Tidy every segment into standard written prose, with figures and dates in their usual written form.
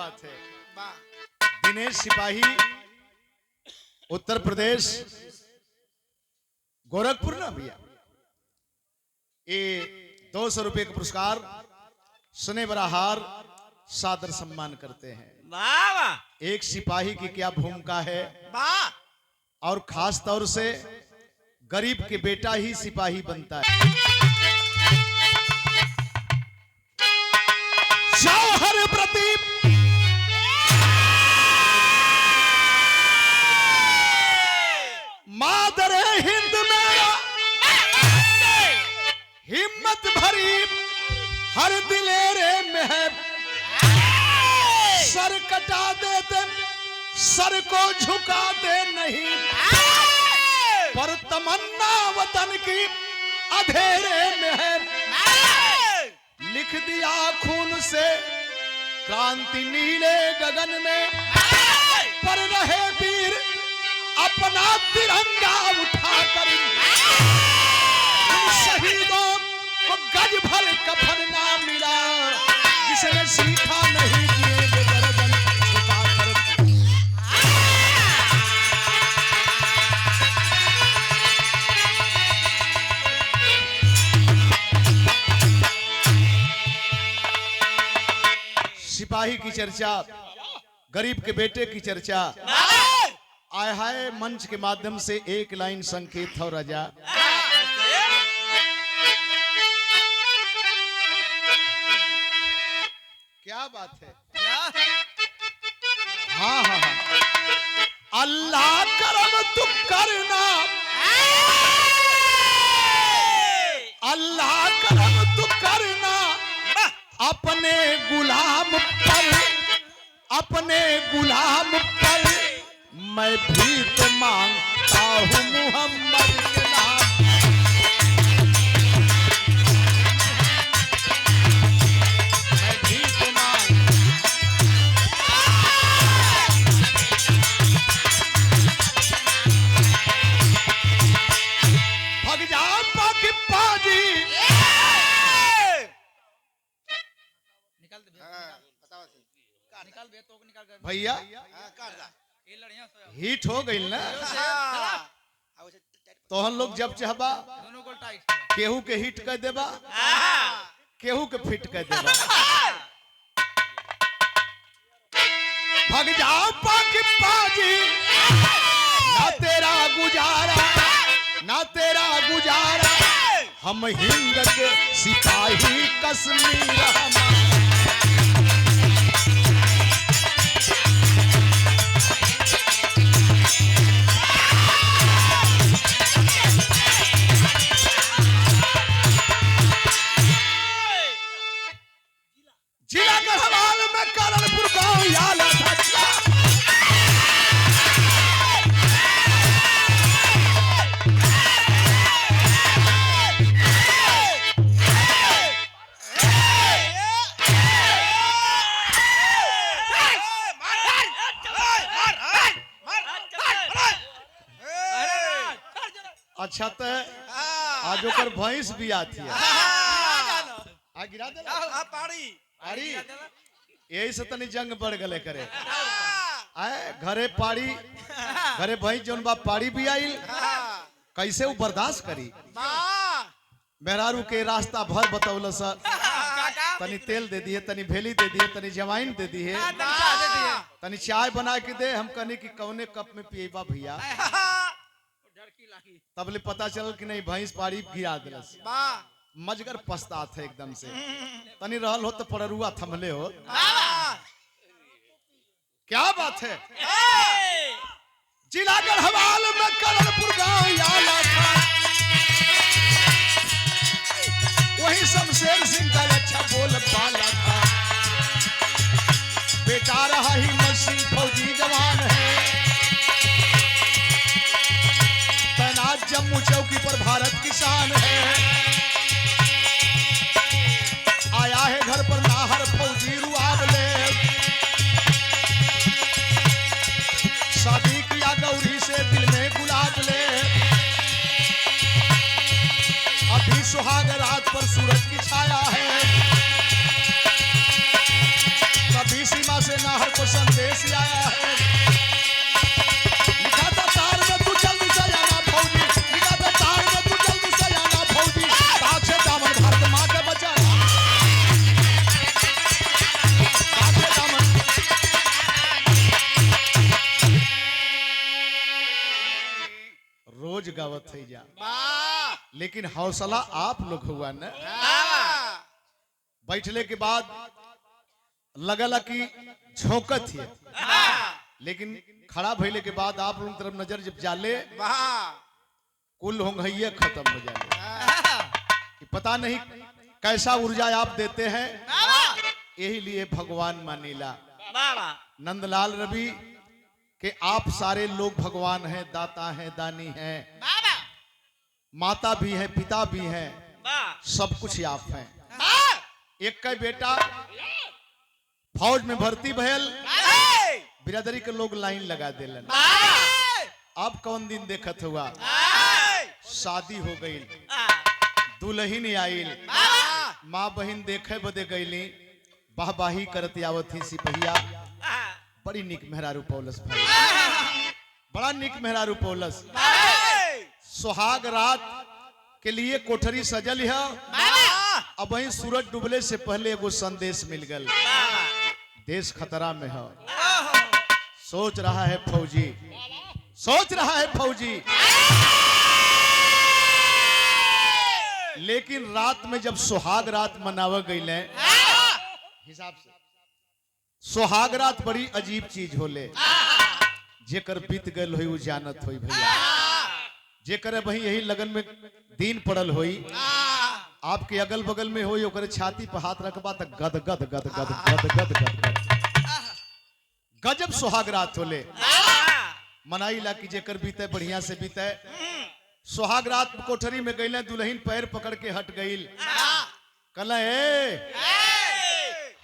बात है। दिनेश सिपाही, उत्तर प्रदेश, गोरखपुर ना भैया, ये 200 रुपए का पुरस्कार, सुने बड़ा हार, सादर सम्मान करते हैं। एक सिपाही की क्या भूमिका है, और खास तौर से गरीब के बेटा ही सिपाही बनता है। जौहर प्रदीप मादरे हिंद मेरा, हिम्मत भरी हर दिलेरे में है, सर कटा देते सर को झुका दे नहीं, पर तमन्ना वतन की अंधेरे में है, लिख दिया खून से क्रांति नीले गगन में, पर रहे वीर अपना तिरंगा उठाकर, शहीदों को गज भर कफन ना मिला, जिसने सीखा नहीं जिएंगे गर्दन झुकाकर। सिपाही की चर्चा, गरीब के बेटे की चर्चा, आय हाय मंच के माध्यम से एक लाइन संकेत हो राजा। क्या बात है, हाँ हाँ हाँ, अल्लाह करम तू करना, अल्लाह करम तू करना, अपने गुलाम पर, अपने गुलाम पर मैं भी तो मांगता हूँ मुहम्मद के नाम। मैं भी तो भग जा पाकि पाजी, भैया हिट हो गई ना, तो हम लोग जब चाहबा केहू के हिट कर देबा, केहू के फिट कर देबा। भग जाओ पाकि पाजी, ना तेरा गुजारा, ना तेरा गुजारा, हम हिंद के सिपाही कश्मीर हमारा। जिला गढ़वाल में करणपुर गांव याला था। अच्छा तो आज ओकर भैंस भी आती है, आ गिरा दे पाड़ी, यही से तनी जंग बढ़ गले करे। आए घरे पाड़ी, घरे भैंस जोन बा पाड़ी भी आई, कैसे वो बर्दाश्त करी। मेहरारू के रास्ता भर बतौल सर, तनी तेल दे दिए, तनी भेली दे दिए, तनी जवाइन दे दिए, तनी चाय बना के दे। हम कहने की कौने कप में पिएबा भैया, तब ले पता चल कि नहीं भैंस पाड़ी गिरा दिलस। मजगर पछतात है एकदम से, तनी रहल हो तो पड़रुआ थमले हो। क्या बात है, जिला गढ़वाल में करणपुर गांव याला था, वही शमशेर सिंह का अच्छा बोल बाला था। बेटा रहा हिम्मत सिंह फौजी जवान है, तैनात जम्मू चौकी पर भारत की शान है। आया है घर पर नाहर फौजी रुआवले, शादी किया गौरी से दिल में गुलाब ले, अभी सुहाग रात पर सूरज की छाया है, कभी सीमा सेना हर को संदेश आया है। लिखा था तार में तू जल्दी से आना फौजी, लिखा था तार में तू जल्दी से आना फौजी, ताक से दामन भारत माँ के बचाना, ताक से दामन। रोज गावत है जा, लेकिन हौसला आप लोग हुआ न। बैठले के बाद लगला कि झोंकत है, लेकिन खड़ा भइले के बाद आप लोग तरफ नजर जब जाले कुल होंगैया खत्म हो जाए। कि पता नहीं कैसा ऊर्जा आप देते हैं, यही लिए भगवान मानीला। नंदलाल रवि कि आप सारे लोग भगवान हैं, दाता हैं, दानी हैं, माता भी हैं, पिता भी हैं, सब कुछ आप हैं। एक का बेटा फौज में भर्ती भयल, बिरादरी के लोग लाइन लगा देलन। अब कौन दिन देखत हुआ, शादी हो गई, दुल्हन आइल, माँ बहन देखे बदे गईली, वाहवाही करत आवत ही सिपहिया। बड़ी निक मेहरारू पौलस भाई, बड़ा निक मेहरारू पौलस। सुहाग रात के लिए कोठरी सजल है। अब वही सूरज डूबले से पहले एगो संदेश मिल गल, देश खतरा में है। सोच रहा है फौजी, सोच रहा है फौजी, लेकिन रात में जब सुहाग रात मनावा गई हिसाब से, सुहाग रात बड़ी अजीब चीज होले। जेकर बीत गल होई उ जानत होई भैया, जेकर भाई यही लगन में दिन पड़ल होई, आपके अगल बगल में होई, ओकर छाती पर हाथ रखबा त गद गद गद गद गद गद गद गजब सुहाग रात होले। मनाई ला कि जेकर बीते बढ़िया से बीते। सुहाग रात कोठरी में गईले, दुल्हन पैर पकड़ के हट गईल, कहला ए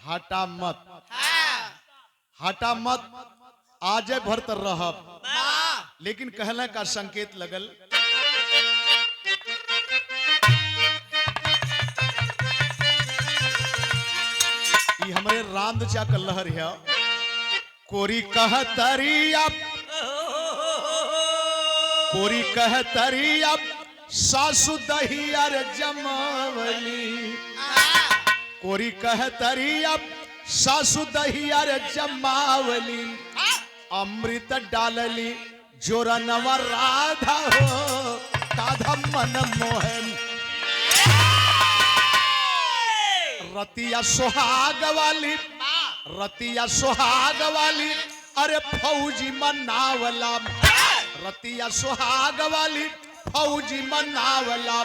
हटा मत, हटा मत, आज भर तर रहब। लेकिन कहला का संकेत लगल, ये हमारे रांद चा का लहर है। कोरी कहतरी अब, कोरी कहतरी अब, सासु दहिया रे जमावली, कोरी कहतरी अब, सासु दहिया रे जमावली, अमृत डालली जोरनवा राधा हो, काधा मन मोहन। रतिया सुहाग वाली, रतिया सुहाग वाली, अरे फौजी मनावला, रतिया सुहाग वाली, फौजी मनावला,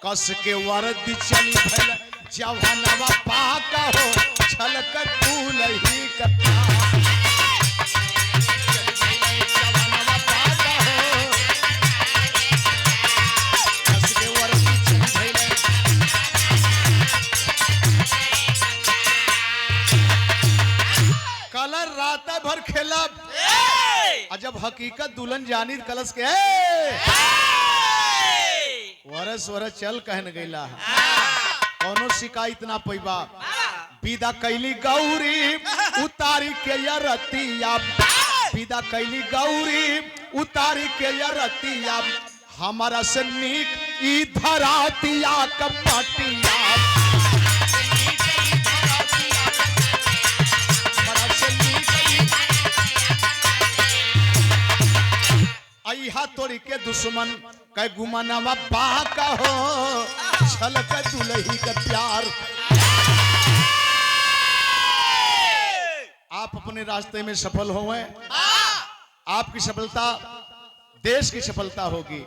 कस के वर्दी चली भल जवानवा पाका हो, छलक दूल्ही का जवानवा पाका हो, कस के वर्दी चली भल। कलर रात भर खेलब, जब हकीकत दुल्हन जानी कलश के वरस वरस चल कहन गईला, कौनो शिकायत ना पैबा। विदा कैली गौरी उतारी के रतिया, विदा कैली गौरी उतारी के रतिया, हमारा से नीक ई धरातिया कपटिया। अहा तोरी के दुश्मन कै गुमानवा बाका हो, छलक दुल्ही का प्यार। आप अपने रास्ते में सफल होंगे, आपकी सफलता देश की सफलता होगी।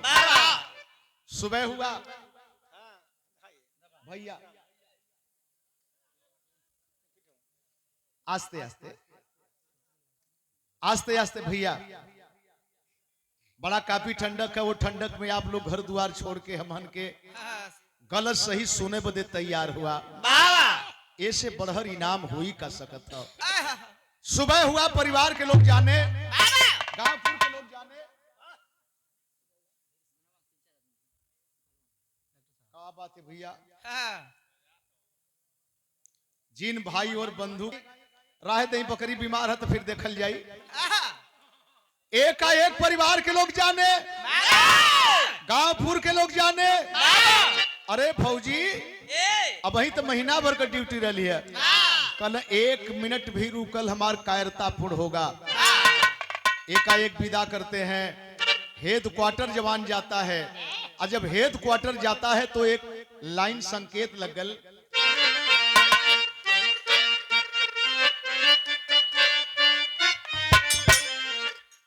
सुबह हुआ भैया, आस्ते आस्ते आस्ते आस्ते भैया, बड़ा काफी ठंडक है। वो ठंडक में आप लोग घर द्वार छोड़ के हमन के गलत सही सोने बदे तैयार हुआ, ऐसे बढ़हर इनाम हुई का सकत था। सुबह हुआ, परिवार के लोग जाने, गांवपुर के लोग जाने, क्या बात है भैया। जिन भाई और बंधु राह दही बकरी बीमार है तो फिर देखल जाई। एक का एक परिवार के लोग जाने, गांवपुर के लोग जाने। अरे फौजी अब वही तो महीना भर का ड्यूटी रही है, कल 1 मिनट भी रुकल हमार कायरतापूर्ण होगा। एकाएक विदा करते हैं, हेड क्वार्टर जवान जाता है। और जब हेड क्वार्टर जाता है तो एक लाइन संकेत लगल,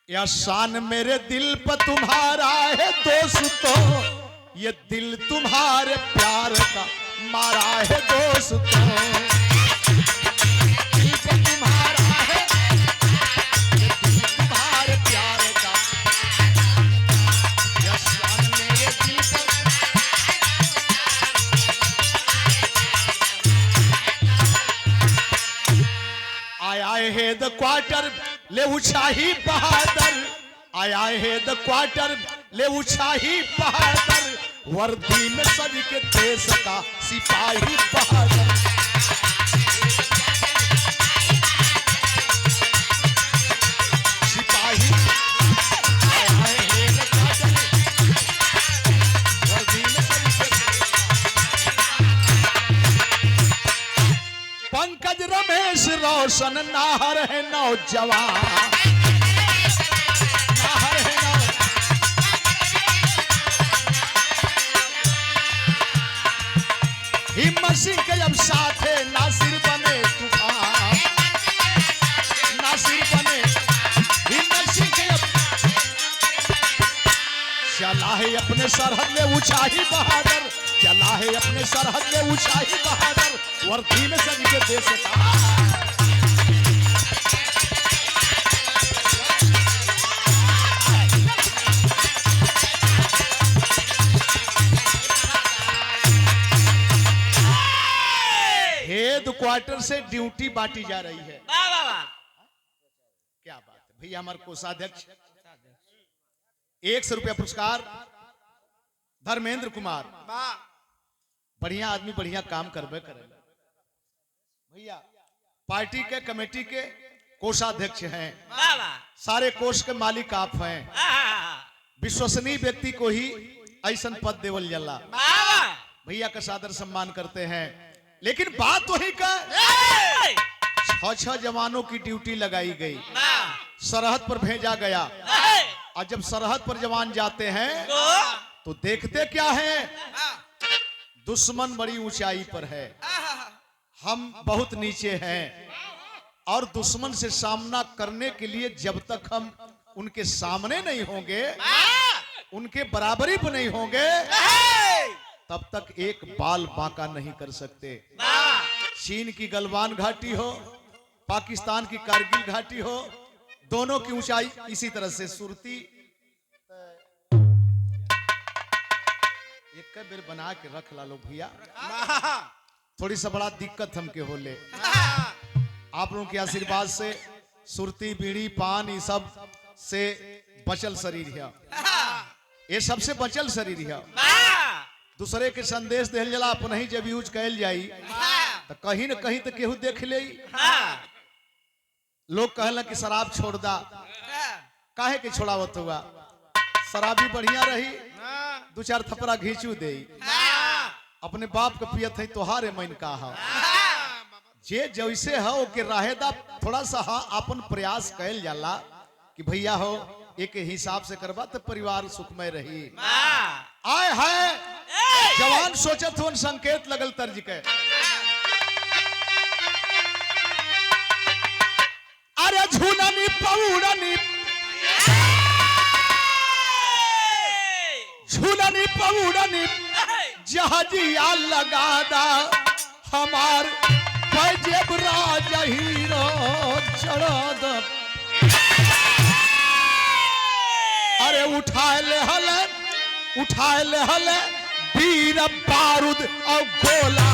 या शान मेरे दिल पर तुम्हारा है दोस्तों, ये दिल तुम्हारे प्यार का मारा है दोस्तों। दिल पर तुम्हारा है, ये दिल तुम्हारे प्यार का, या शान मेरे दिल पर। आया है द क्वार्टर ले उछाही बहादुर, आया है द क्वार्टर ले उछाही बहादुर, वर्दी में सज के देश का सिपाही बहादुर। सिपाही आया है द क्वार्टर, वर्दी में सज के। पंकज रमेश रोशन नाहर है नौजवान, नाहर है हिम्मत सिंह के जब साथ है नासिर बने तूफान, नासिर बने हिम्मत सिंह के जब चला है अपने सरहद में ऊंचाई बहादुर, चला है अपने सरहद में ऊंचाई बहादुर, वर्दी में सज के देश का। हेड क्वार्टर से ड्यूटी बांटी जा रही है। क्या बात है भैया। हमारे कोषाध्यक्ष 100 रुपया पुरस्कार धर्मेंद्र कुमार, बढ़िया आदमी, बढ़िया काम करबे करे भैया। पार्टी के कमेटी के कोषाध्यक्ष हैं, सारे कोष के मालिक आप हैं। विश्वसनीय व्यक्ति को ही ऐसा पद देवल जाला। भैया का सादर सम्मान करते हैं। लेकिन बात वही का 6 जवानों की ड्यूटी लगाई गई, सरहद पर भेजा गया। और जब सरहद पर जवान जाते हैं तो देखते क्या है, दुश्मन बड़ी ऊंचाई पर है, हम बहुत नीचे हैं। और दुश्मन से सामना करने के लिए जब तक हम उनके सामने नहीं होंगे, उनके बराबरी पर नहीं होंगे, तब तक एक बाल बांका नहीं कर सकते। चीन की गलवान घाटी हो, पाकिस्तान की कारगिल घाटी हो, दोनों की ऊंचाई इसी तरह से सुरती एक बेर बना के रख ला लो भैया। थोड़ी सा बड़ा दिक्कत हमके होले, आप लोगों के आशीर्वाद से सुरती बीड़ी पान ये सब से बचल शरीर है, ये सबसे बचल शरीर है। दूसरे के संदेश देल जला अपन ही जब यूज कैल जाई तो कहीं न कहीं तो केहू देख ले। लोग कहला कि शराब छोड़ दा, काहे के छोड़ावत हुआ, शराबी बढ़िया रही, 2-4 थपड़ा घींचू दे, अपने बाप के पियत है तोहारे मन का हा। जे जैसे हो के रहेदा, थोड़ा सा हा अपन प्रयास कैल जाला कि भैया हो एक हिसाब से करबा तो परिवार सुखमय रही। आए है जवान सोचत हुन संकेत लगल तर्ज के, अरे झूलनी पौड़नी, झूलनी पौड़नी जहाजिया लगादा, हमार पैजेब राज हीरो चढ़द। अरे उठाए ले हले, उठाए ले हले वीर बारूद और गोला।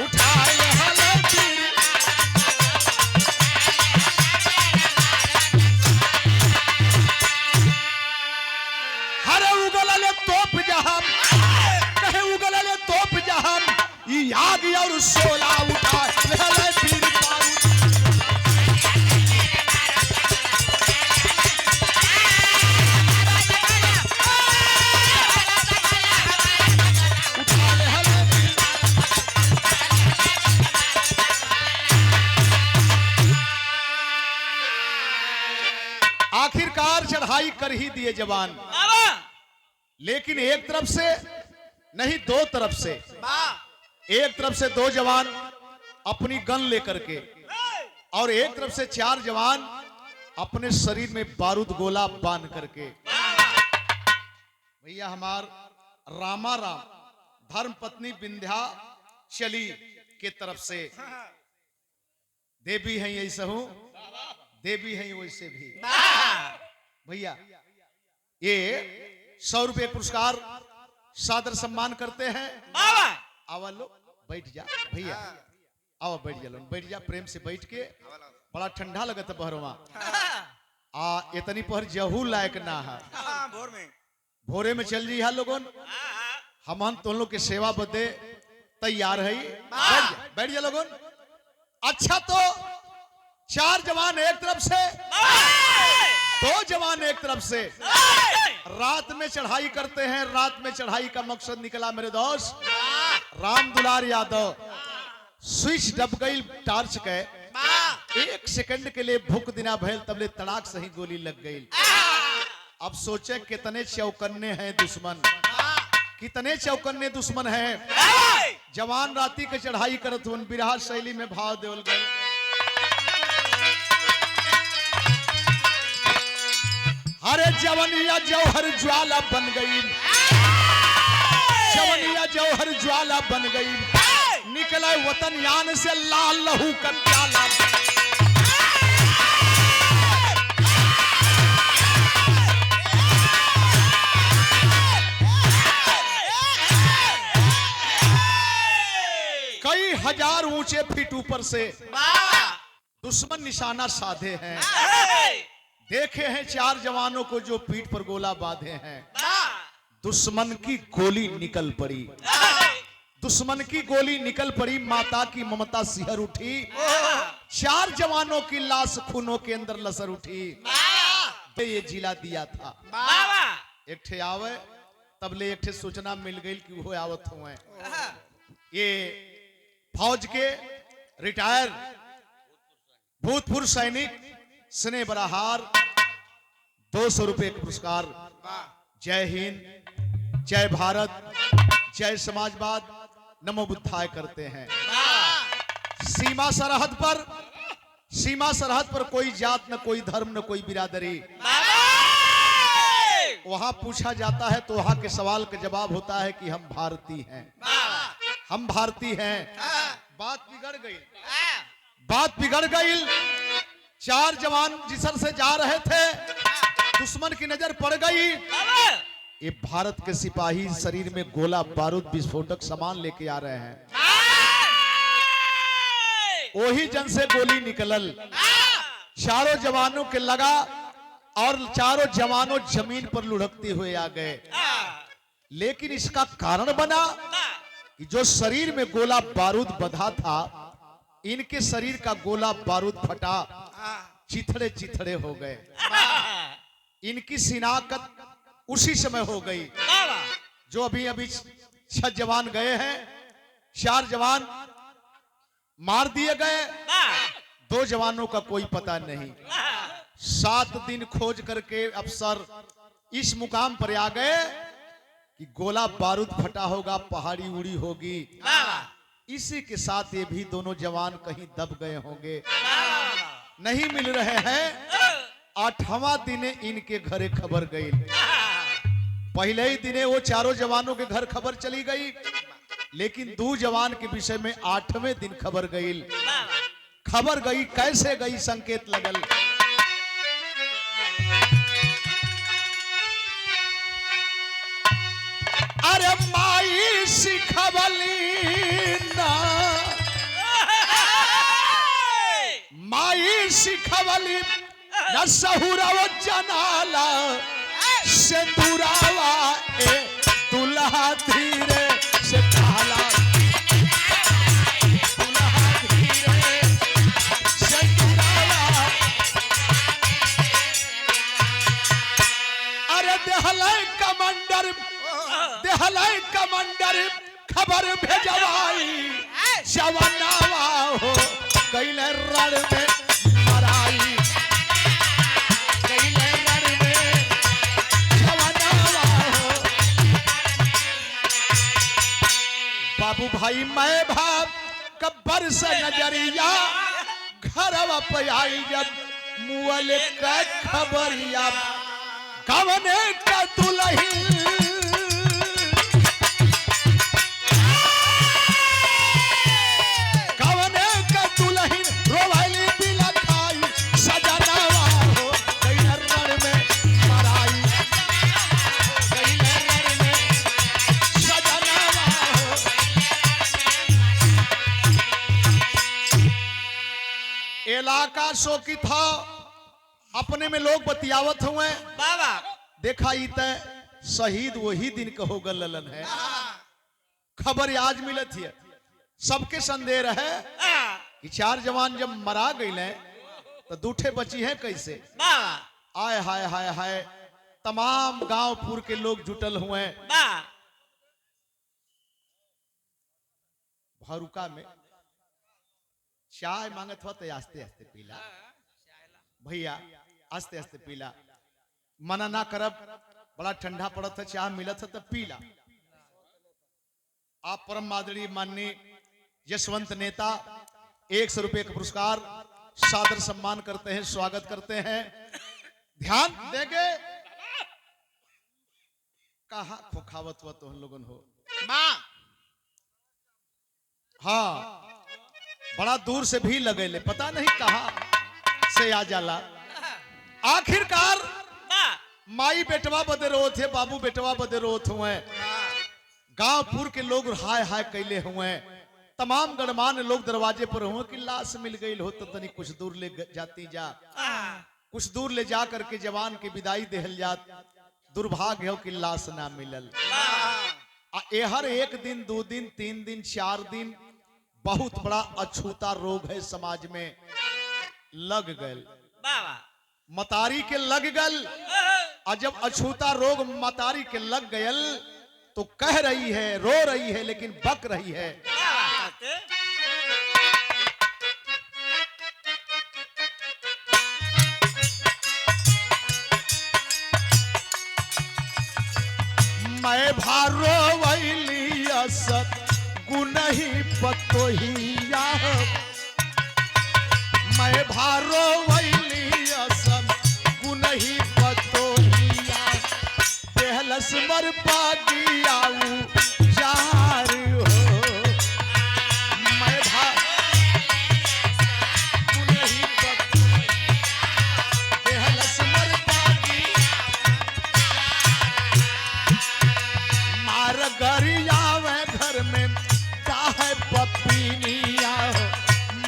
उठाए ले हले वीर कि आग और सोला उठा ले फिर बारूद। आखिरकार चढ़ाई कर ही दिए जवान, लेकिन एक तरफ से नहीं दो तरफ से, एक तरफ से 2 जवान अपनी गन लेकर के और एक तरफ से 4 जवान अपने शरीर में बारूद गोला बांध करके। भैया हमार रामा राम धर्म पत्नी विंध्याचली के तरफ से देवी हैं, ऐसा हूं देवी हैं वैसे भी। भैया ये 100 रुपये पुरस्कार सादर सम्मान करते हैं। आवा लो बैठ जा भैया, आओ बैठ जा, बैठ जा प्रेम से बैठ के। बड़ा ठंडा लगत है बहरवा इतनी पर जहू लायक ना है। भोरे में चल जी लोगन, हम तुम लोग के सेवा बदे तैयार है। बैठ जा लोगन। अच्छा तो 4 जवान एक तरफ से 2 जवान एक तरफ से रात में चढ़ाई करते हैं। रात में चढ़ाई का मकसद निकला मेरे दोस्त राम दुलार यादव स्विच दब गई टार्च के, 1 सेकंड के लिए भूख दिना भैल तबले तड़ाक सही गोली लग गई। अब सोचे कितने चौकन्ने हैं दुश्मन, कितने चौकन्ने दुश्मन हैं। जवान राती के चढ़ाई करत हुन बिरहा शैली में भाव देवल गए। अरे जवनिया जौहर ज्वाला बन गई, जवनिया जौहर ज्वाला बन गई, निकले वतन यान से लाल लहू का प्याला। कई हजार ऊंचे फीट ऊपर से दुश्मन निशाना साधे हैं। देखे हैं 4 जवानों को जो पीठ पर गोला बांधे हैं। दुश्मन की गोली निकल पड़ी, दुश्मन की गोली निकल पड़ी। माता की ममता सिहर उठी, 4 जवानों की लाश खूनों के अंदर लसर उठी। ये जिला दिया था। एक ठे आवे तबले एक ठे सूचना मिल गई कि वो आवत हुए। ये फौज के रिटायर भूतपूर्व सैनिक स्नेह बराहार 200 रुपए का पुरस्कार। जय हिंद, जय भारत, जय समाजवाद, नमो बुद्धाय करते हैं। सीमा सरहद पर कोई जात न कोई धर्म न कोई बिरादरी। वहां पूछा जाता है तो वहां के सवाल का जवाब होता है कि हम भारतीय हैं, हम भारतीय हैं। बात बिगड़ गई, बात बिगड़ गई। 4 जवान जिसर से जा रहे थे, दुश्मन की नजर पड़ गई। ये भारत के सिपाही शरीर में गोला बारूद विस्फोटक सामान लेके आ रहे हैं। वही जन से गोली निकलल, 4 जवानों के लगा और 4 जवानों जमीन पर लुढ़कते हुए आ गए। लेकिन इसका कारण बना कि जो शरीर में गोला बारूद बंधा था, इनके शरीर का गोला बारूद फटा, चिथड़े चिथड़े हो गए। इनकी शिनाख्त उसी समय हो गई। जो अभी अभी 6 जवान गए हैं, 4 जवान मार दिए गए, 2 जवानों का कोई पता नहीं। 7 दिन खोज करके अफसर इस मुकाम पर आ गए कि गोला बारूद फटा होगा, पहाड़ी उड़ी होगी। इसी के साथ ये भी दोनों जवान कहीं दब गए होंगे, नहीं मिल रहे हैं। 8वां दिन इनके घरे खबर गई। पहले ही दिने वो 4 जवानों के घर खबर चली गई, लेकिन 2 जवान के विषय में 8वें दिन खबर गई। खबर गई कैसे गई, संकेत लगल। अरे माई सिखवली ना, माई सिखवली न सहुरव जनाला, सिंदूरावा ए दुल्हा धीरे से डाला। जवानावा हो कैले रण में मराई कैले रण में जवानावा हो बाबू भाई मैं भाव कब्बर से नजरिया घरवा पे आई जब मुअल का खबरिया कवने का दुल्हन कवने का दुल्हन रोवाली बिला खाई सजनावा हो कैले रण में मराई कैले रण में सजनावा हो इलाका शोकी था अपने में लोग बतियावत हुए बाबा देखा इत शहीद वही दिन का हो गलन है खबर आज मिलत है सबके संदेह रहे कि 4 जवान जब मरा गए तो दूठे बची हैं कैसे बाबा आय हाय हाय हाय तमाम गांवपुर के लोग जुटल हुए भरुका में चाय मांगत हुआ तो आस्ते आस्ते पीला भैया आस्ते आस्ते पीला मना ना करब बड़ा ठंडा पड़त है चाय मिलत है तो पीला आप परम आदरणीय माननीय यशवंत नेता 100 रुपए का पुरस्कार सादर सम्मान करते हैं स्वागत करते हैं ध्यान देंगे कहा खोखावत हुआ तो हम लोगन हो मां हाँ बड़ा दूर से भी लगे ले पता नहीं कहा से आ जाला आखिरकार माई बेटवा बदे रोत है बाबू बेटवा बदे रोत हुए गांवपुर के लोग हाय हाय कैले हुए तमाम गणमान्य लोग दरवाजे पर हुए कि लाश मिल गई हो तो तनी कुछ दूर ले जाती जा कुछ दूर ले जा करके जवान की विदाई देहल जात दुर्भाग्य हो कि लाश ना मिलल हर 1 दिन 2 दिन 3 दिन 4 दिन बहुत बड़ा अछूता रोग है समाज में लग गल बाबा मतारी के लग गल और जब अछूता रोग मतारी के लग गयल तो कह रही है रो रही है लेकिन बक रही है मैं भारो वैली असत गुनही पतोहिया मैं भारो वैली असत गुनही पतोहिया पहलस मर पागियाऊ जार हो मैं गुनही पहलस मर पागी मार गरिया घर में चाहे पपीनिया हो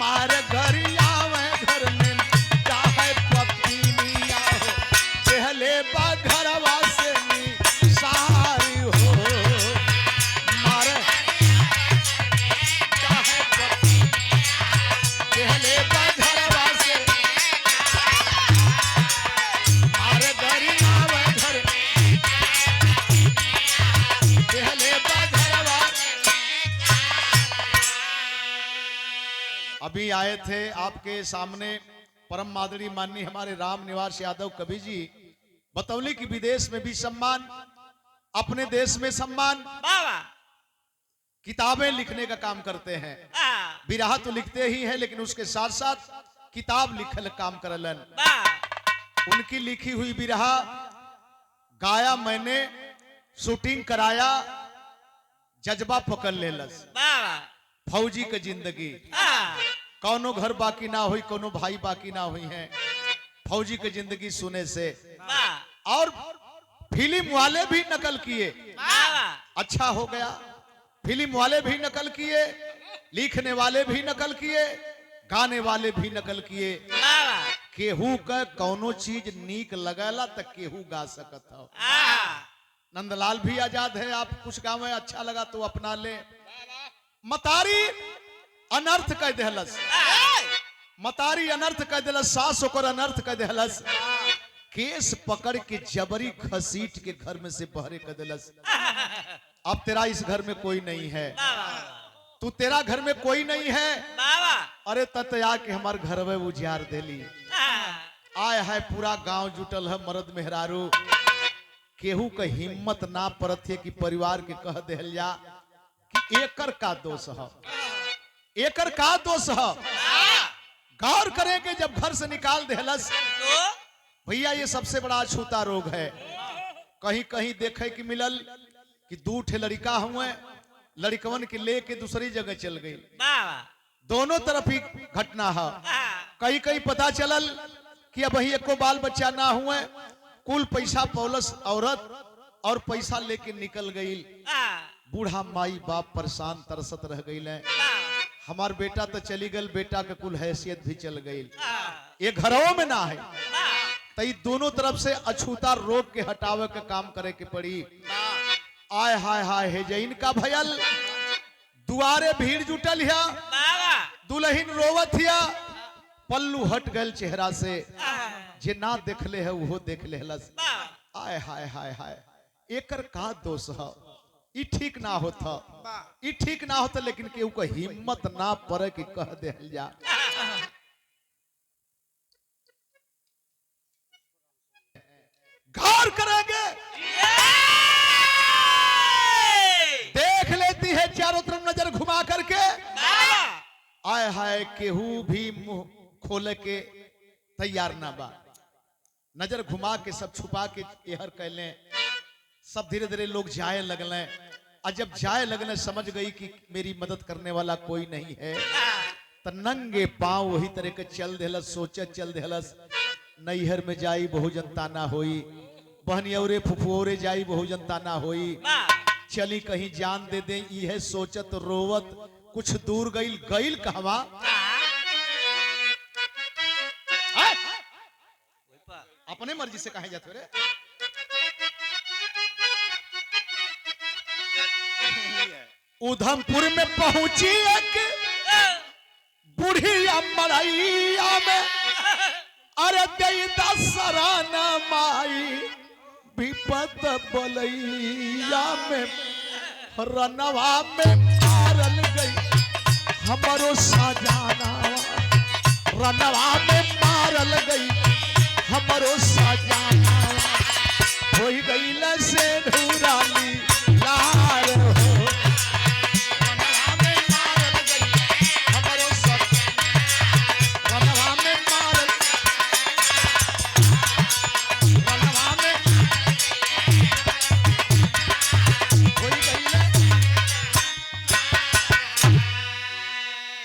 मार गरिया घर में चाहे पपीनिया हो पहले बा घरवा से सारी हो मार चाहे पहले बा घरवा से मार गरिया घर पहले बा घरवा अभी आए थे आपके सामने परम आदरणीय माननीय हमारे राम निवास यादव कवि जी बतौली कि विदेश में भी सम्मान अपने देश में सम्मान बाबा किताबें लिखने का काम करते हैं बिरहा तो लिखते ही हैं लेकिन उसके साथ साथ किताब लिखल काम करलन उनकी लिखी हुई बिरहा गाया मैंने शूटिंग कराया जज्बा पकड़ लेलस फौजी की जिंदगी कौनो घर बाकी ना हुई कोनो भाई बाकी ना हुई है फौजी की जिंदगी सुने से और फिल्म वाले भी नकल किए अच्छा हो गया फिल्म वाले भी नकल किए लिखने वाले भी नकल किए गाने वाले भी नकल किए केहू का कौनो चीज नीक लगेला तो केहू गा सकत हो नंदलाल भी आजाद है आप कुछ गावे अच्छा लगा तो अपना ले मतारी अनर्थ कह देहलस मतारी अनर्थ कह देलस सास ओकर अनर्थ कह देहलस केस पकड़ के जबरी घसीट के घर में से बहरे कर देलस अब तेरा इस घर में कोई नहीं है तू तेरा घर में कोई नहीं है, बाबा अरे ततया के हमार घर में उजियार देली। आय है पूरा गांव जुटल है मर्द मेहरारू, केहू का हिम्मत ना परत है कि परिवार के कह देहल जा कि एकर का दोष है, एकर का दोष है। गौर करेंगे जब घर से निकाल देहलस तो भैया ये सबसे बड़ा अछूता रोग है। कहीं कहीं देखे कि मिलल कि दू ठे लड़का हुए, लड़कवन के लेके दूसरी जगह चल गई। बाबा दोनों तरफ ही घटना है। कहीं कहीं पता चलल कि अब वही एको बाल बच्चा ना हुए, कुल पैसा पौलस औरत और पैसा लेके निकल गई। बूढ़ा माई बाप परेशान तरसत रह गई। हमार बेटा तो चली गल, बेटा के कुल हैसियत भी चल गई, ये घरों में ना है। तई दोनों तरफ से अछूता रोग के हटावे के काम करे के पड़ी। आय हाय हाय हे जैन का भयल, दुआरे भीड़ जुटल हिया, दुल्हन रोवत हिया, पल्लू हट गल चेहरा से, जे ना देखले है वो देख लेहलस। आय हाय हाय हाय, एकर का दोष है? ई ठीक ना होता, ई ठीक ना होता, लेकिन केहू को हिम्मत ना पड़े कि कह देहल जा। गौर करेंगे, देख लेती है चारों तरफ नजर घुमा करके। आय हाय, केहू भी मुंह खोले के तैयार ना बा। नजर घुमा के सब छुपा के एहर कैले। सब धीरे धीरे लोग जाए लगले, और जब जाए लगले समझ गई कि मेरी मदद करने वाला कोई नहीं है, तो नंगे पांव वही तरह के चल देहलस। सोचे चल देहलस, नैहर में जाई बहु जनता ना होई, बहनियौरे फुफुओरे जाई बहु जनता ना होई, चली कहीं जान दे दे, यह सोचत रोवत कुछ दूर गईल। गईल कहवा? अपने मर्जी से कहे जाते रे। उधमपुर में पहुंची एक बुढ़िया मड़ैया में, अरे दई दसराना माई विपत बोलैया में, रनवा में मारल गई हमारो सजाना, रनवा में मारल गई हमारो सजाना, हो गई से ढूराली लाल हो, रनवा में मारल गई हमारो सजाना, रनवा में मारल, रनवा में हो गई।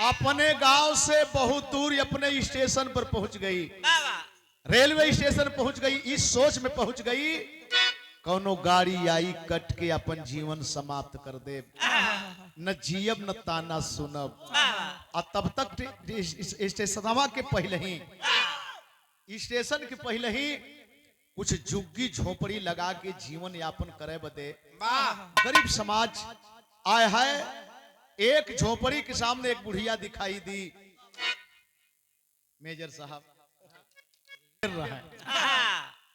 अपने गांव से बहुत दूर अपने स्टेशन पर पहुंच गई, रेलवे स्टेशन पहुंच गई। इस सोच में पहुंच गई कौनो गाड़ी आई कट के अपन जीवन समाप्त कर दे, न जियब न ताना सुनब। और तब तक स्टेशनवा के पहले ही, स्टेशन के पहले ही कुछ झुग्गी झोपड़ी लगा के जीवन यापन करे बदे गरीब समाज आए है। एक झोपड़ी के सामने एक बुढ़िया दिखाई दी। मेजर साहब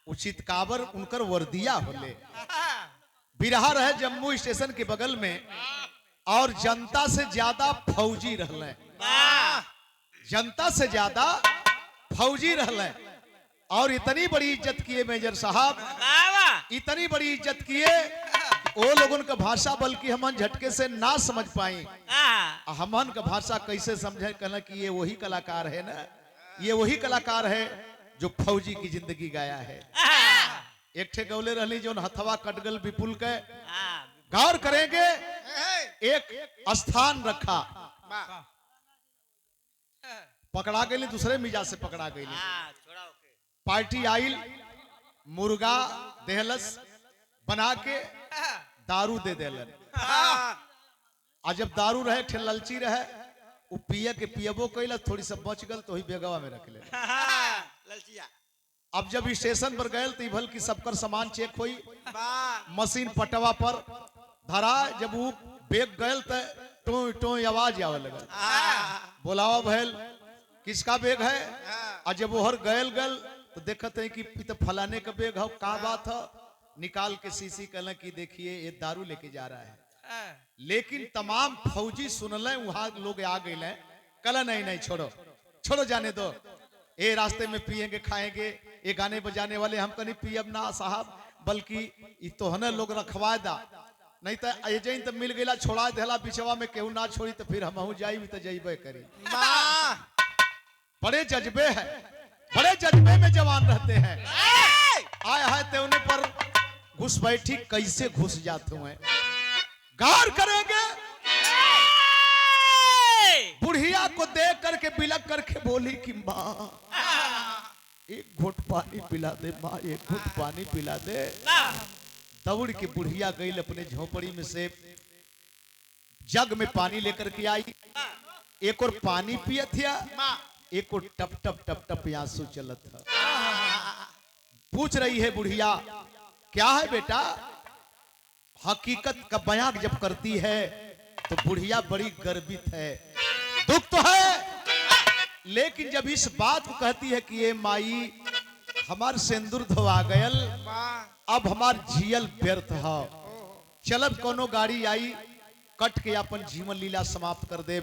उचित काबर उनकर वर्दिया होले, बिरहा रहे जम्मू स्टेशन के बगल में, और जनता से ज्यादा फौजी रहले, जनता से ज्यादा फौजी रहले। और इतनी बड़ी इज्जत किए मेजर साहब, इतनी बड़ी इज्जत किए, वो लोगों का भाषा बल्कि हमन झटके से ना समझ पाई। हमन का भाषा कैसे समझे? कहना कि ये वही कलाकार है ना, ये वही कलाकार है जो फौजी की जिंदगी गाया है। एक ठे गौले रहली जो हथवा कटगल विपुल के। गौर करेंगे, एक स्थान रखा, पकड़ा गई, दूसरे मिजाज से पकड़ा गई। पार्टी आइल, मुर्गा देहलस बना के, दारू दे देलन। आज जब दारू रहे ठे ललची रहे, वो पिए के पियबो कैला, थोड़ी सा बच गल तो ही बेगवा में रख ले। अब जब स्टेशन पर गए तो भल की सबकर सामान चेक हुई, मशीन पटवा पर धरा। जब वो बेग गए तो टो टो आवाज आवे लगल, बोलावा भैल किसका बेग है? और जब वो हर गयल गल तो देखते हैं कि तो फलाने का बेग है। का बात है? निकाल के सीसी कहला कि देखिए ये दारू लेके जा रहा है। लेकिन तमाम फौजी सुनले वहां लोग आ गए, कल नहीं छोड़ो छोड़ो जाने दो, ये रास्ते में पिएंगे खाएंगे, ये गाने बजाने वाले हम कहीं पियब ना साहब, बल्कि तो हने लोग रखवा दा, नहीं तो एजें तो मिल गया छोड़ा देला बिचवा में केहू ना छोड़ी तो फिर हम जाई तो जइबे करी। बड़े जज्बे है, बड़े जज्बे में जवान रहते हैं। आए हाय तेवने पर घुस बैठी कैसे घुस जाते हैं, गार करेंगे। बुढ़िया को देख करके बिलक करके बोली कि माँ एक घुट पानी पिला दे, माँ एक घुट पानी पिला दे। दौड़ के बुढ़िया गई अपने झोपड़ी में से जग में पानी लेकर के आई, एक और पानी पिया था, एक और टप टप टप टप आंसू चलत था। पूछ रही है बुढ़िया क्या है बेटा, हकीकत का बयान जब करती है तो बुढ़िया बड़ी गर्वित है, दुख तो है, लेकिन जब इस बात को कहती है कि ये माई हमार सिंदूर धोआ गयल, अब हमार जियल व्यर्थ है, चलब कोनो गाड़ी आई कट के अपन जीवन लीला समाप्त कर दे।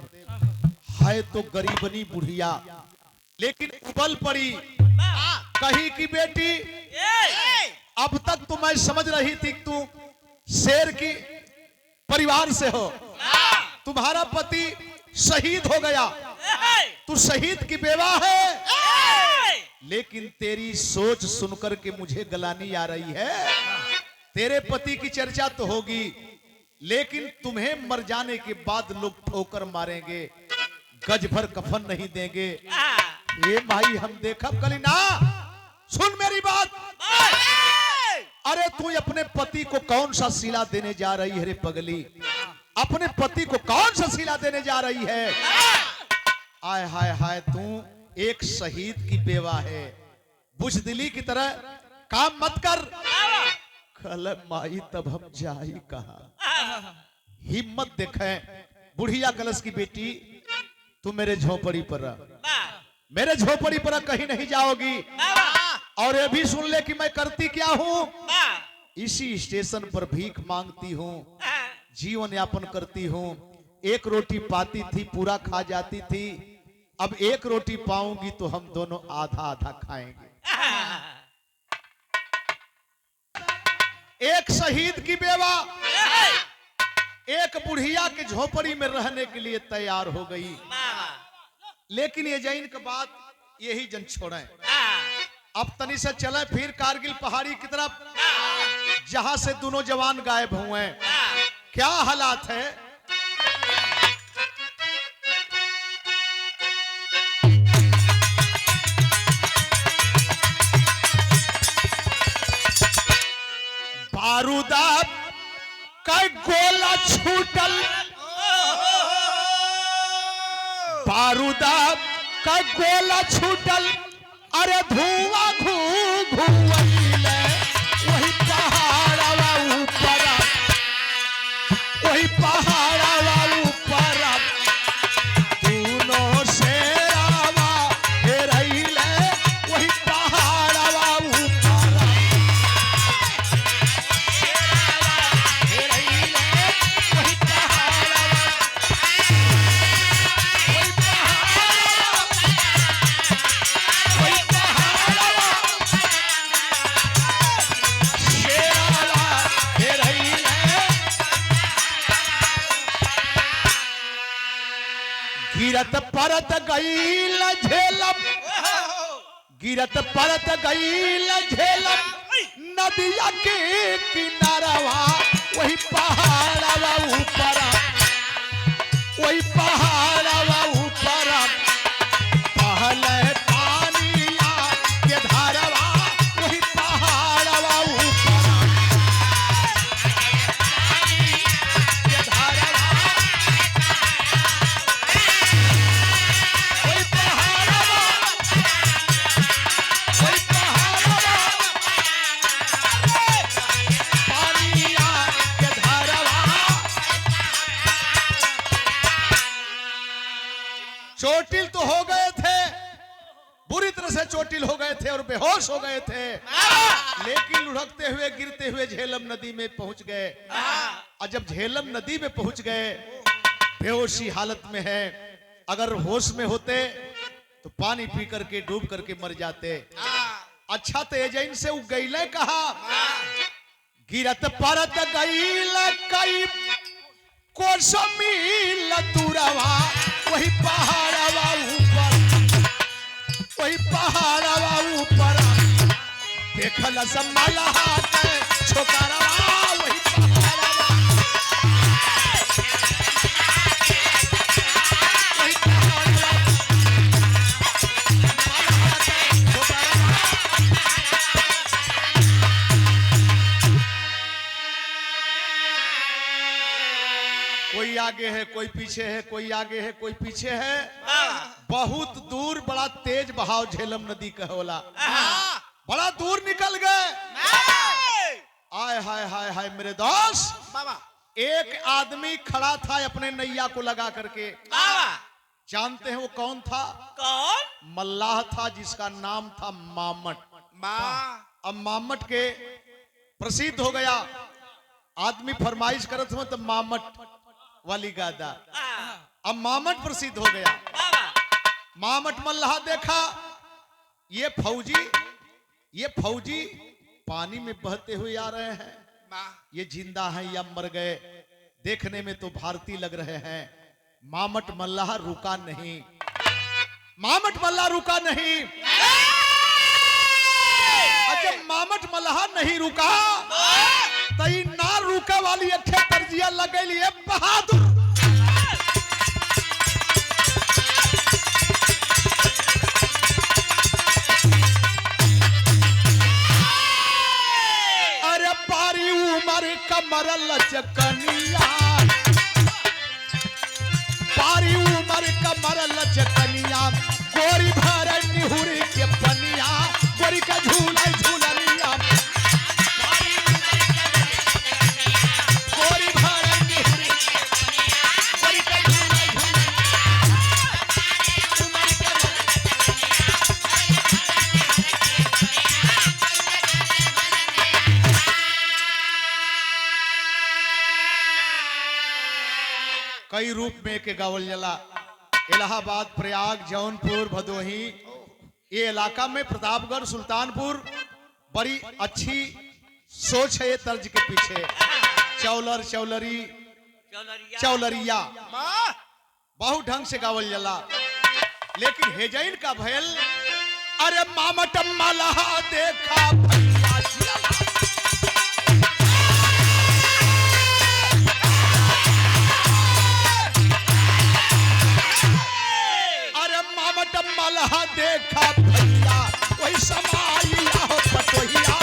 है तो गरीबनी बुढ़िया, लेकिन उबल पड़ी, कही की बेटी अब तक तो मैं समझ रही थी कि तू शेर की परिवार से हो, तुम्हारा पति शहीद हो गया, तू शहीद की बेवा है, लेकिन तेरी सोच सुनकर के मुझे गलानी आ रही है। तेरे पति की चर्चा तो होगी, लेकिन तुम्हें मर जाने के बाद लोग ठोकर मारेंगे, गज भर कफन नहीं देंगे। ये भाई हम देखा कली ना, सुन मेरी बात। अरे तू अपने पति को कौन सा सिला देने जा रही है रे पगली, अपने पति को कौन सा सिला देने जा रही है। आय हाय हाय, तू एक शहीद की बेवा है, बुजदिली की तरह काम मत कर। कल माई तब हम जाई कहा, हिम्मत देखे। बुढ़िया कलश की बेटी तू मेरे झोपड़ी पर रह, मेरे झोपड़ी पर कहीं नहीं जाओगी। और ये भी सुन ले कि मैं करती क्या हूँ, इसी स्टेशन पर भीख मांगती हूँ, जीवन यापन करती हूँ। एक रोटी पाती थी पूरा खा जाती थी, अब एक रोटी पाऊंगी तो हम दोनों आधा आधा खाएंगे। एक शहीद की बेवा एक बुढ़िया के झोपड़ी में रहने के लिए तैयार हो गई, लेकिन ये जैन के बात यही जन छोड़े। अब तनी से चले फिर कारगिल पहाड़ी की तरफ, जहां से दोनों जवान गायब हुए। क्या हालात है, बारूदा का गोला छूटल, बारूदा का गोला छूटल, अरे धुआं घूले वही पहाड़वा ऊपर, वही पहाड़वा ऊपर दोनों शेरावा हेरैले वही पहाड़वा ऊपर, हेरैले वही पहाड़वा, वही पहाड़वा शेरावा हेरैले। गिरत परत गईल झेलम, गिरत परत गईल झेलम, नदिया के किनारवा वही पहाड़वा ऊपर, वही पहाड़वा ऊपर पहले पानिया के धारवा वही पहाड़वा ऊपर, के धारवा वही पहाड़वा, वही पहाड़वा पानिया के धारवा। चोटिल तो हो गए थे, बुरी तरह से चोटिल हो गए थे और बेहोश हो गए थे, लेकिन लुढ़कते हुए गिरते हुए झेलम नदी में पहुंच गए। और जब झेलम नदी में पहुंच गए, बेहोशी हालत में है, अगर होश में होते तो पानी पी करके डूब करके मर जाते। अच्छा तो एजेंट से गईले कहा, गिरत परत गईल कई कोसमील दूरवा, वही पहाड़वा ऊपर, वही पहाड़वा ऊपर देखल मल्लाह के छोकरवा, वही पहाड़वा, वही पहाड़वा मल्लाह के छोकरवा। कोई आगे है, कोई पीछे है, कोई आगे है, कोई पीछे है। बहुत दूर बड़ा तेज बहाव झेलम नदी का होला, बड़ा दूर निकल गए। आय हाय हाय हाय मेरे दोस्त, एक आदमी खड़ा था अपने नैया को लगा करके। जानते हैं वो कौन था? कौन? मल्लाह था, जिसका नाम था मामट। अब मामट के प्रसिद्ध हो गया, आदमी फरमाइश करत हो तो मामट वाली गादा। अब मामट प्रसिद्ध हो गया। मामट मल्लाह देखा ये फौजी पानी में बहते हुए आ रहे हैं, ये जिंदा हैं या मर गए, देखने में तो भारतीय लग रहे हैं। मामट मल्लाह रुका नहीं, मामट मल्लाह रुका नहीं। जब मामट मल्लाह नहीं रुका तई ना रुका वाली अखे तरजिया लगेली है बहादुर। अरे पारी उमर कमर लचकनिया, पारी उमर कमर लचकनिया, गोरी भर निहुरी के पनिया, गोरी का झूला झूलनिया, गोरी भर निहुरी गोरी का झूला कई रूप में के गावल जला। इलाहाबाद, प्रयाग, जौनपुर, भदोही, ये इलाका में प्रतापगढ़, सुल्तानपुर बड़ी अच्छी सोच है ये तर्ज के पीछे। चौलर, चौलरी, चौलरिया बहुत ढंग से गावल जला। लेकिन हेजैन का भयल, अरे मामट मल्लाह देखा भैया जिया। मल्लाह देखा भैया, वही समाइया हो पटोहिया,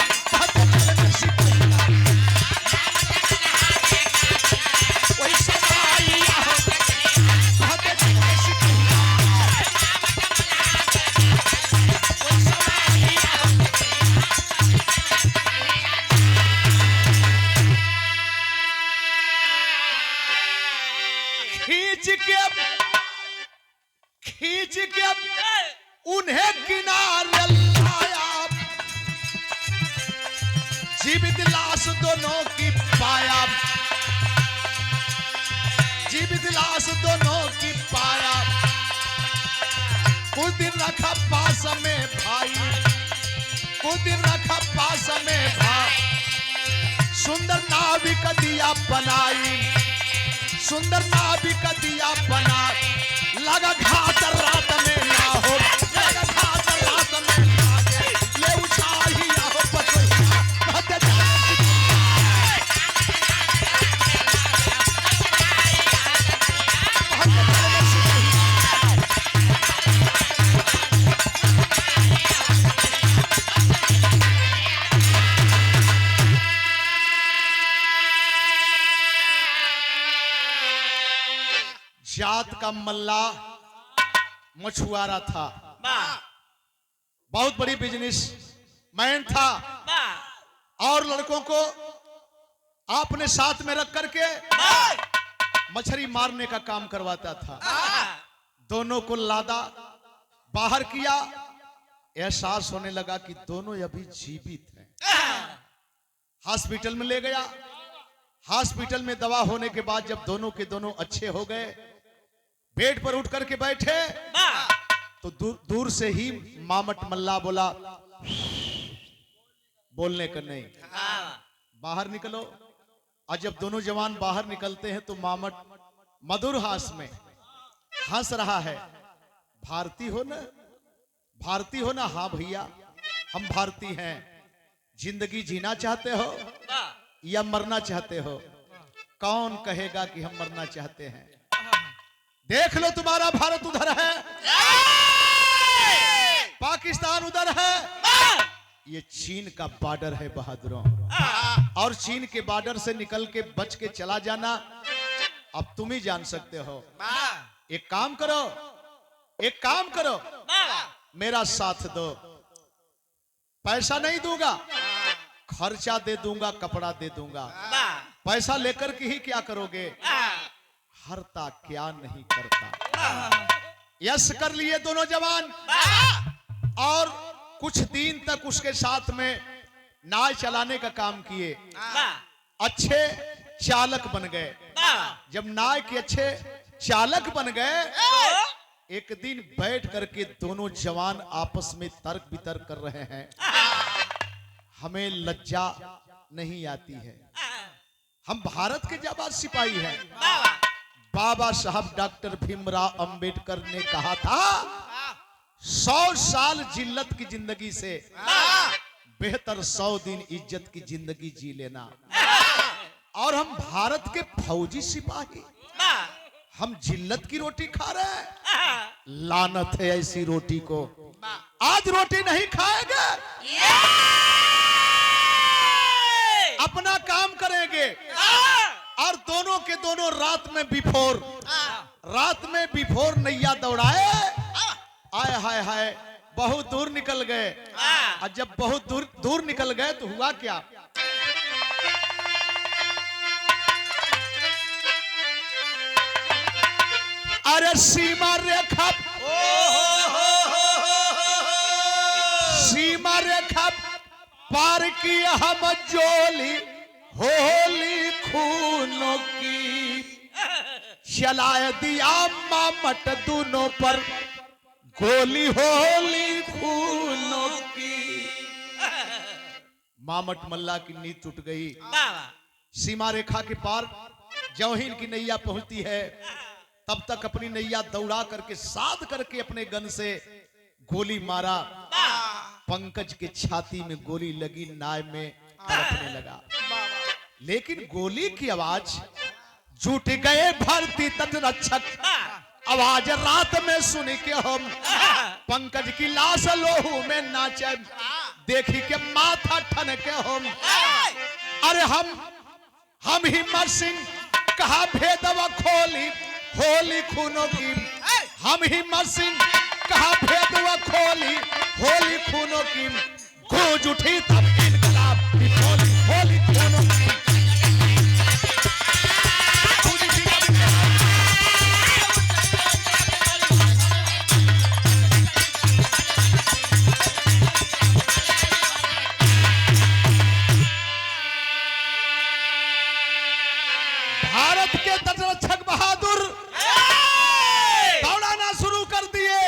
वही समाइया हो खींच के उन्हें किनारे लाया, जीवित लाश दोनों की पाया, जीवित लाश दोनों की पाया। कुछ दिन रखा पास में भाई, कुछ दिन रखा पास में भाई। सुंदर नाविक दिया बनाई, सुंदर नाविक दिया बना। लगा घाट रात में ना हो, लगा घाट रात में ना हो, ले उछाहिया हो पटोहिया, भद्र जात का मल्ला मछुआरा था, बहुत बड़ी बिजनेस मैन था, और लड़कों को आपने साथ में रख करके मछली मारने का काम करवाता था। दोनों को लादा, बाहर किया, एहसास होने लगा कि दोनों अभी जीवित हैं। हॉस्पिटल में ले गया, हॉस्पिटल में दवा होने के बाद जब दोनों के दोनों अच्छे हो गए, बेड पर उठ करके बैठे, तो दूर से ही मामट मल्ला बोला, बोलने का नहीं, बाहर निकलो। और जब दोनों जवान बाहर निकलते हैं तो मामट मधुर हास में हंस रहा है। भारतीय हो ना, भारतीय हो ना? हाँ भैया, हम भारतीय हैं। जिंदगी जीना चाहते हो या मरना चाहते हो? कौन कहेगा कि हम मरना चाहते हैं? देख लो, तुम्हारा भारत उधर है, पाकिस्तान उधर है, ये चीन का बॉर्डर है बहादुरों। और चीन के बॉर्डर से निकल के बच के चला जाना अब तुम ही जान सकते हो। एक काम करो, एक काम करो, मेरा साथ दो। पैसा नहीं दूंगा, खर्चा दे दूंगा, कपड़ा दे दूंगा। पैसा लेकर के ही क्या करोगे? हरता क्या नहीं करता। यस कर लिए दोनों जवान, और कुछ दिन तक उसके साथ में नाव चलाने का काम किए। अच्छे चालक बन गए। जब नाव के अच्छे चालक बन गए, एक दिन बैठ करके दोनों जवान आपस में तर्क वितर्क कर रहे हैं। हमें लज्जा नहीं आती है, हम भारत के जाबाज सिपाही हैं। बाबा साहब डॉक्टर भीमराव अंबेडकर ने कहा था, 100 साल जिल्लत की जिंदगी से बेहतर 100 दिन इज्जत की जिंदगी जी लेना। और हम भारत के फौजी सिपाही, हम जिल्लत की रोटी खा रहे हैं। लानत है ऐसी रोटी को। आज रोटी नहीं खाएंगे, अपना काम करेंगे। और दोनों के दोनों रात में बिफोर नैया दौड़ाए। आय हाय हाय, बहुत दूर निकल गए। और जब बहुत दूर निकल गए तो हुआ क्या? अरे सीमा रेखा पार की हम जोली होली खूनों की, चलाए दिया मामट दोनों पर गोली होली खूनों की। मामट मल्ला की नींद टूट गई। सीमा रेखा के पार ज्यों ही इनकी नैया पहुंचती है, तब तक अपनी नैया दौड़ा करके साध करके अपने गन से गोली मारा। पंकज के छाती में गोली लगी, नाव में तड़पने लगा। लेकिन गोली की आवाज, जुट गए भारतीय तटरक्षक, आवाज रात में सुन के हम पंकज की लाश लोहू में नाचे, देखी के माथा ठन के हम। अरे हम हिम्मत सिंह कहा भेदवा खोली होली खूनों की। हम हिम्मत सिंह कहा भेदवा खोली होली खूनों की। गूंज उठी तब इनकलाब की होली होली खूनों की। भारत के तटरक्षक बहादुर दौड़ाना शुरू कर दिए।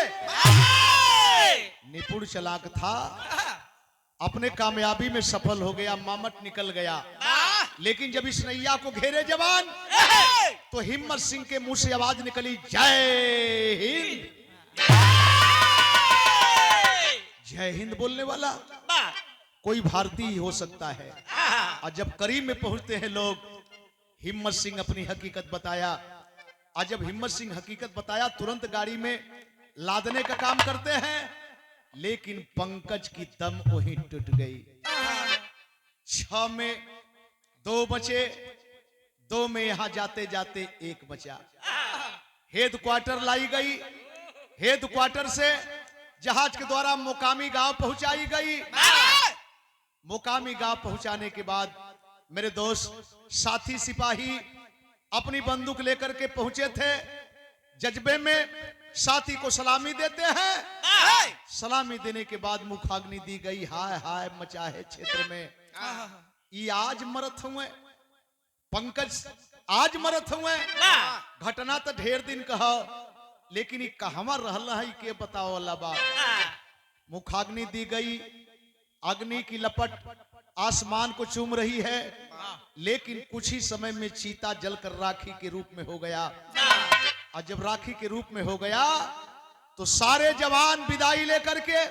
निपुण चालाक था, अपने कामयाबी में सफल हो गया, मामट निकल गया। लेकिन जब इस नैया को घेरे जवान, तो हिम्मत सिंह के मुंह से आवाज निकली, जय हिंद। जय हिंद बोलने वाला कोई भारतीय हो सकता है। और जब करीब में पहुंचते हैं लोग, हिम्मत सिंह अपनी हकीकत बताया। और जब हिम्मत सिंह हकीकत बताया, तुरंत गाड़ी में लादने का काम करते हैं। लेकिन पंकज की दम वहीं टूट गई। 6 में 2 बचे, 2 में यहां जाते जाते 1 बचा। हेड क्वार्टर लाई गई। हेड क्वार्टर से जहाज के द्वारा मोकामी गांव पहुंचाई गई। मोकामी गांव पहुंचाने के बाद मेरे दोस्त साथी सिपाही अपनी बंदूक लेकर के पहुंचे थे। जज्बे में साथी को सलामी देते हैं। सलामी देने के बाद मुखाग्नि दी गई। हाय हाय मचा है क्षेत्र में। ये आज मरत हुए, पंकज आज मरत हुए घटना तो ढेर दिन कहो, लेकिन कहवा रहल है के बताओ अल्लाह बा। मुखाग्नि दी गई, अग्नि की लपट आसमान को चूम रही है, लेकिन कुछ ही समय में चीता जलकर राखी के रूप में हो गया। और जब राखी के रूप में हो गया तो सारे जवान विदाई लेकर के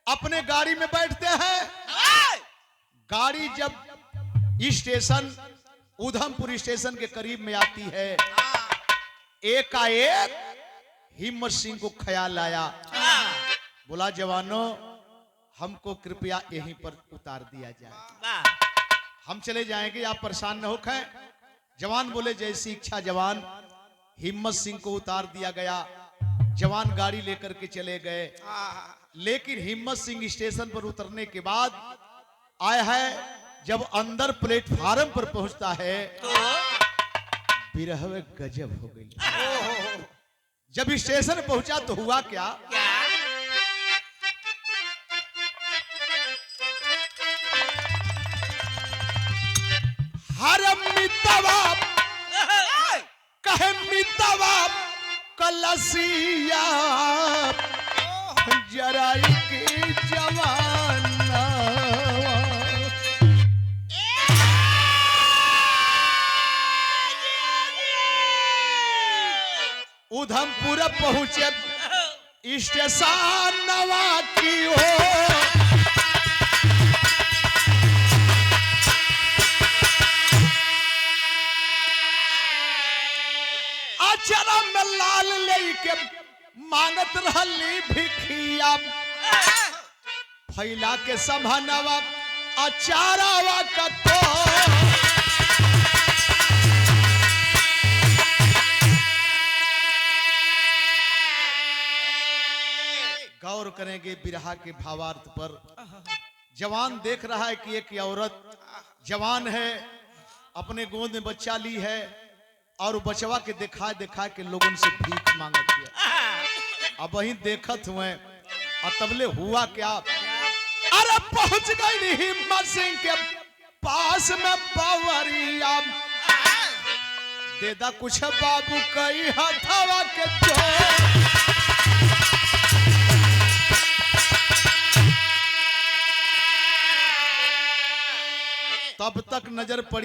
अपने गाड़ी में बैठते हैं। गाड़ी जब स्टेशन उधमपुर स्टेशन के करीब में आती है, एकाएक हिम्मत सिंह को ख्याल आया, बोला जवानों हमको कृपया यहीं पर उतार दिया जाए, हम चले जाएंगे, आप परेशान न होखें। जवान बोले जैसी इच्छा जवान। हिम्मत सिंह को उतार दिया गया, जवान गाड़ी लेकर के चले गए। लेकिन हिम्मत सिंह स्टेशन पर उतरने के बाद आया है, जब अंदर प्लेटफार्म पर पहुंचता है तो बिरह में गजब हो गई। जब स्टेशन पहुंचा तो हुआ क्या, हर मितवा कहे मितवा कलसिया जराई की जवाना। उधमपुर पहुंचे स्टेशन नवा की हो, अचरम में लाल लेके मांगत रहली भिखिया, फैला के संभनवा अचारावा का तो। गौर करेंगे बिरहा के भावार्थ पर। जवान देख रहा है कि एक औरत जवान है, अपने गोद में बच्चा ली है और बचवा के दिखा दिखा के लोगों से भीख मांगत है। अब वही देखत हुए और तबले हुआ क्या, अरे पहुंच गई हिम्मत सिंह के पास में बावरिया, देदा कुछ बाबू कई हथवा के जो। तब तक नजर पड़ी